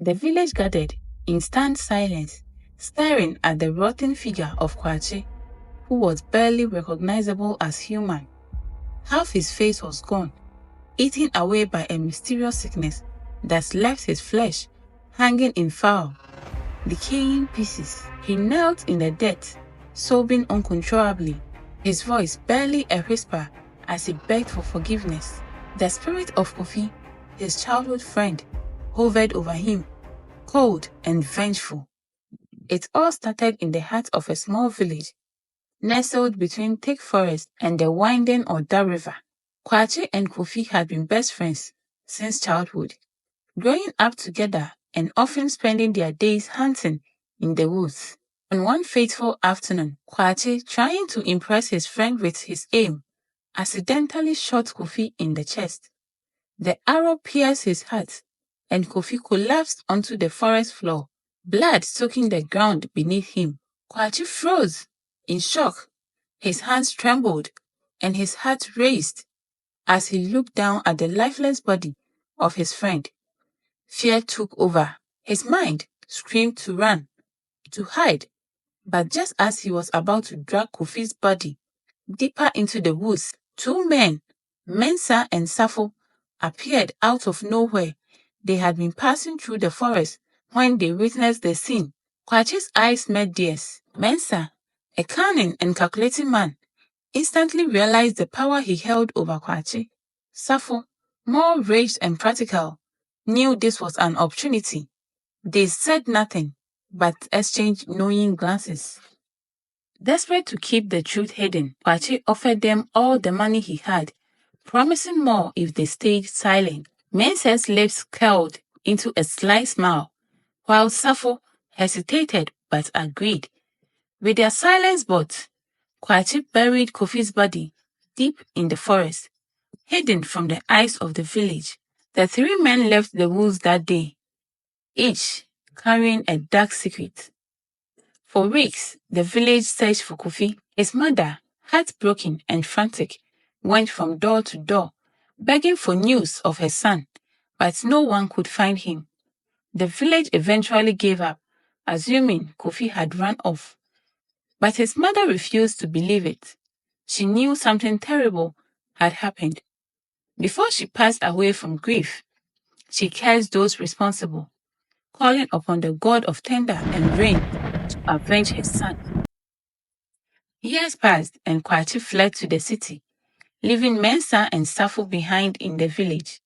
The village gathered in stunned silence, staring at the rotting figure of Kwachi, who was barely recognizable as human. Half his face was gone, eaten away by a mysterious sickness that left his flesh hanging in foul, decaying pieces. He knelt in the dirt, sobbing uncontrollably, his voice barely a whisper as he begged for forgiveness. The spirit of Kofi, his childhood friend, hovered over him, cold and vengeful. It all started in the heart of a small village, nestled between thick forest and the winding Oda River. Kwachi and Kofi had been best friends since childhood, growing up together and often spending their days hunting in the woods. On one fateful afternoon, Kwachi, trying to impress his friend with his aim, accidentally shot Kofi in the chest. The arrow pierced his heart, and Kofi collapsed onto the forest floor, blood soaking the ground beneath him. Kwachi froze in shock. His hands trembled, and his heart raced as he looked down at the lifeless body of his friend. Fear took over. His mind screamed to run, to hide, but just as he was about to drag Kofi's body deeper into the woods, two men, Mensa and Safo, appeared out of nowhere. They had been passing through the forest when they witnessed the scene. Kwachi's eyes met theirs. Mensa, a cunning and calculating man, instantly realized the power he held over Kwachi. Safo, more raged and practical, knew this was an opportunity. They said nothing, but exchanged knowing glances. Desperate to keep the truth hidden, Kwachi offered them all the money he had, promising more if they stayed silent. Mensa's lips curled into a sly smile, while Safo hesitated but agreed. With their silence bought, Kwachi buried Kofi's body deep in the forest, hidden from the eyes of the village. The three men left the woods that day, each carrying a dark secret. For weeks, the village searched for Kofi. His mother, heartbroken and frantic, went from door to door, begging for news of her son, but no one could find him. The village eventually gave up, assuming Kofi had run off. But his mother refused to believe it. She knew something terrible had happened. Before she passed away from grief, she cursed those responsible, calling upon the god of thunder and rain to avenge his son. Years passed and Kwachi fled to the city, leaving Mensa and Safo behind in the village.